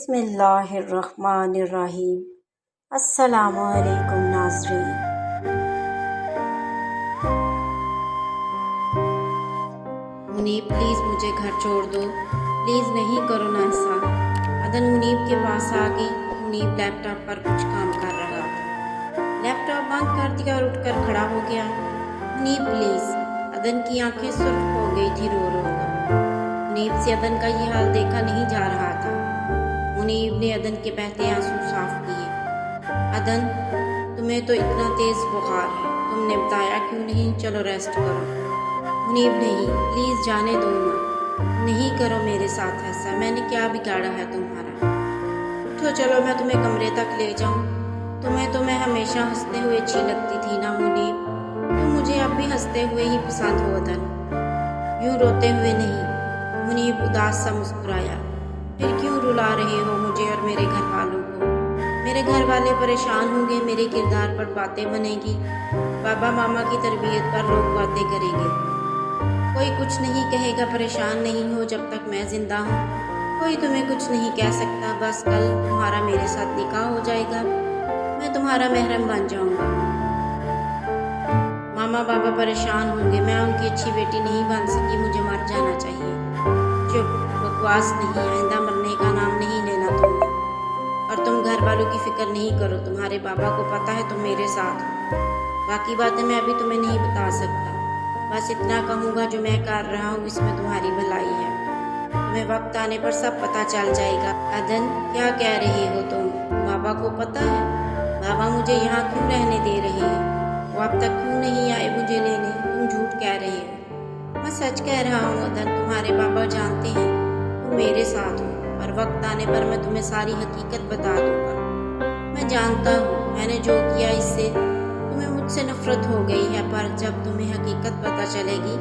बिस्मिल्लाहिर्रहमानिर्रहीम। अस्सलामुअलैकुम नाज़रीन। मुनीब प्लीज़ मुझे घर छोड़ दो, प्लीज़ नहीं करो ना ऐसा। अदन मुनीब के पास आ गई। मुनीब लैपटॉप पर कुछ काम कर रहा था। लैपटॉप बंद कर दिया और उठकर खड़ा हो गया। मुनीब प्लीज़। अदन की आंखें सुर्ख हो गई थी रो रो कर। मुनीब से अदन का ये हाल देखा नहीं जा रहा था। मुनीब ने अदन के बहते आंसू साफ किए। अदन, तुम्हें तो इतना तेज़ बुखार है, तुमने बताया क्यों नहीं? चलो रेस्ट करो। मुनीब नहीं, प्लीज़ जाने दो ना, नहीं करो मेरे साथ ऐसा। मैंने क्या बिगाड़ा है तुम्हारा? उठो, चलो मैं तुम्हें कमरे तक ले जाऊं। तुम्हें तो मैं हमेशा हंसते हुए अच्छी लगती थी ना मुनीब? तुम मुझे अब भी हंसते हुए ही पसंद हो अदन, यूँ रोते हुए नहीं। मुनीब उदास सा मुस्कुराया। फिर क्यों रुला रहे हो मुझे और मेरे घर वालों को? मेरे घर वाले परेशान होंगे, मेरे किरदार पर बातें बनेगी, बाबा मामा की तरबियत पर लोग बातें करेंगे। कोई कुछ नहीं कहेगा, परेशान नहीं हो जब तक मैं जिंदा हूँ। कोई तुम्हें कुछ नहीं कह सकता। बस कल तुम्हारा मेरे साथ निकाह हो जाएगा, मैं तुम्हारा महरम बन जाऊंगा। मामा बाबा परेशान होंगे, मैं उनकी अच्छी बेटी नहीं बन सकी, मुझे मर जाना चाहिए। चुप, बकवास नहीं, आइंदा मरने का नाम नहीं लेना तुमने। और तुम घर वालों की फिक्र नहीं करो, तुम्हारे बाबा को पता है तुम मेरे साथ हो। बाकी बातें मैं अभी तुम्हें नहीं बता सकता। बस इतना कहूँगा, जो मैं कर रहा हूँ इसमें तुम्हारी भलाई है। तुम्हें वक्त आने पर सब पता चल जाएगा। अदन, क्या कह रही हो तुम? बाबा को पता है? बाबा मुझे यहाँ क्यों रहने दे रहे हैं? वो अब तक क्यों नहीं आए मुझे लेने? तुम झूठ कह रहे हो। मैं सच कह रहा हूँ अदन, तुम्हारे बाबा जानते हैं तुम मेरे साथ हो, और वक्त आने पर मैं तुम्हें सारी हकीकत बता दूंगा। मैं जानता हूँ मैंने जो किया इससे तुम्हें मुझसे नफरत हो गई है, पर जब तुम्हें हकीकत पता चलेगी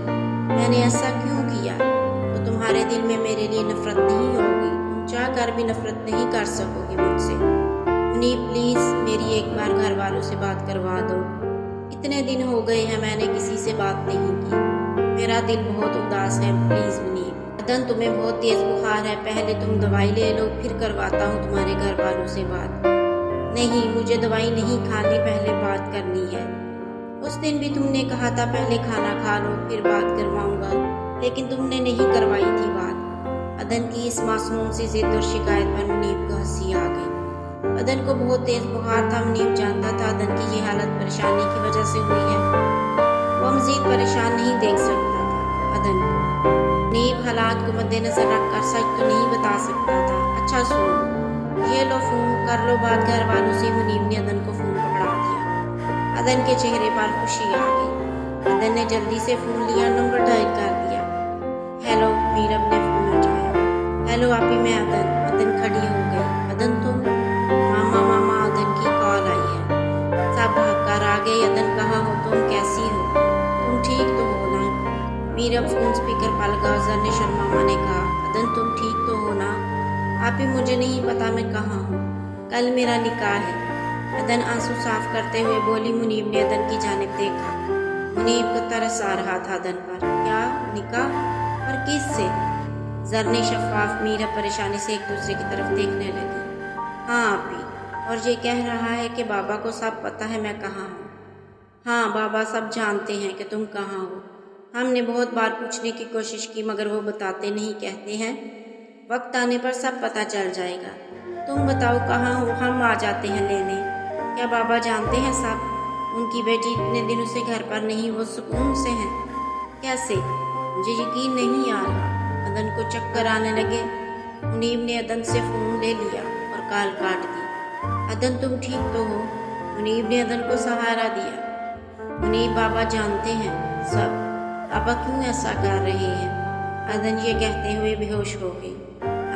मैंने ऐसा क्यों किया, तो तुम्हारे दिल में मेरे लिए नफरत नहीं होगी। तुम चाह कर भी नफरत नहीं कर सकोगी मुझसे। मुनीब प्लीज़ मेरी एक बार घर वालों से बात करवा दो। इतने दिन हो गए हैं मैंने किसी से बात नहीं की, मेरा दिल बहुत उदास है। प्लीज़ मुनीब। अदन, तुम्हें बहुत तेज़ बुखार है, पहले तुम दवाई ले लो, फिर करवाता हूँ तुम्हारे घर वालों से बात। नहीं, मुझे दवाई नहीं खानी, पहले बात करनी है। उस दिन भी तुमने कहा था पहले खाना खा लो फिर बात करवाऊंगा, लेकिन तुमने नहीं करवाई थी बात। अदन की इस मासूम सी जिद और शिकायत पर मुनीब को हंसी आ गई। अदन को बहुत तेज़ बुखार था। मुनीब जानता था अदन की ये हालत परेशानी की वजह से हुई है। वह मज़ीद परेशान नहीं देख सकता था अदन को। मुनीब हालात को मद्देनजर रखकर सच तो नहीं बता सकता था। अच्छा सुनो, ये लो फ़ोन कर लो बात घर वालों से। मुनीब ने अदन को फ़ोन पकड़ा दिया। अदन के चेहरे पर खुशी आ गई। अदन ने जल्दी से फ़ोन लिया, नंबर डायल कर दिया। हेलो, मीरब ने फ़ोन उठाया। हेलो आपी, मैं अदन। अदन खड़ी हो गई। अदन तुम? मामा मामा, अदन की कॉल आई है। सब भाग कर आ गए। अदन, कहाँ हो तुम? कैसी हो? तुम ठीक तो हो ना? मीरब फ़ोन स्पीकर पर लगा। जरने शर्मा ने कहा, अदन तुम ठीक तो हो ना? आपी मुझे नहीं पता मैं कहाँ हूँ, कल मेरा निकाह है। अदन आंसू साफ करते हुए बोली। मुनीब ने अदन की जानिब देखा। मुनीब को तरस आ रहा था अदन पर। क्या निकाह? पर किससे? जरने शफाफ मीरब परेशानी से एक दूसरे की तरफ देखने लगी। हाँ आपी, और ये कह रहा है कि बाबा को सब पता है मैं कहाँ हूँ। हाँ, बाबा सब जानते हैं कि तुम कहाँ हो। हमने बहुत बार पूछने की कोशिश की मगर वो बताते नहीं, कहते हैं वक्त आने पर सब पता चल जाएगा। तुम बताओ कहाँ हो, हम आ जाते हैं लेने। क्या बाबा जानते हैं सब? उनकी बेटी इतने दिनों से घर पर नहीं, वो सुकून से हैं। कैसे? मुझे यकीन नहीं आ रहा। अदन को चक्कर आने लगे। मुनीब ने अदन से फ़ोन ले लिया और कॉल काट दी। अदन तुम ठीक तो हो? मुनीब ने अदन को सहारा दिया। मुनीब बाबा जानते हैं सब, बाबा क्यों ऐसा कर रहे हैं? अदन ये कहते हुए बेहोश हो गई।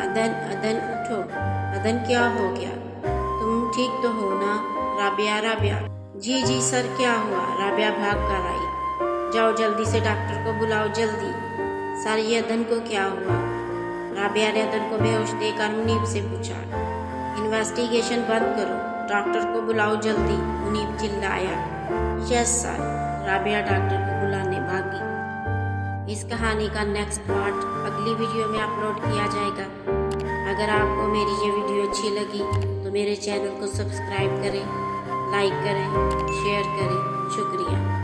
अदन, अदन उठो। अदन क्या हो गया? तुम ठीक तो हो ना? राबिया, राबिया। जी जी सर, क्या हुआ? राबिया भाग कर आई। जाओ जल्दी से डॉक्टर को बुलाओ, जल्दी। सर ये अदन को क्या हुआ? राबिया ने अदन को बेहोश देखकर मुनीब से पूछा। इन्वेस्टिगेशन बंद करो, डॉक्टर को बुलाओ जल्दी, मुनीब चिल्लाया। Yes sir. राबिया डॉक्टर को बुलाने भागी। इस कहानी का नेक्स्ट पार्ट अगली वीडियो में अपलोड किया जाएगा। अगर आपको मेरी ये वीडियो अच्छी लगी तो मेरे चैनल को सब्सक्राइब करें, लाइक करें, शेयर करें। शुक्रिया।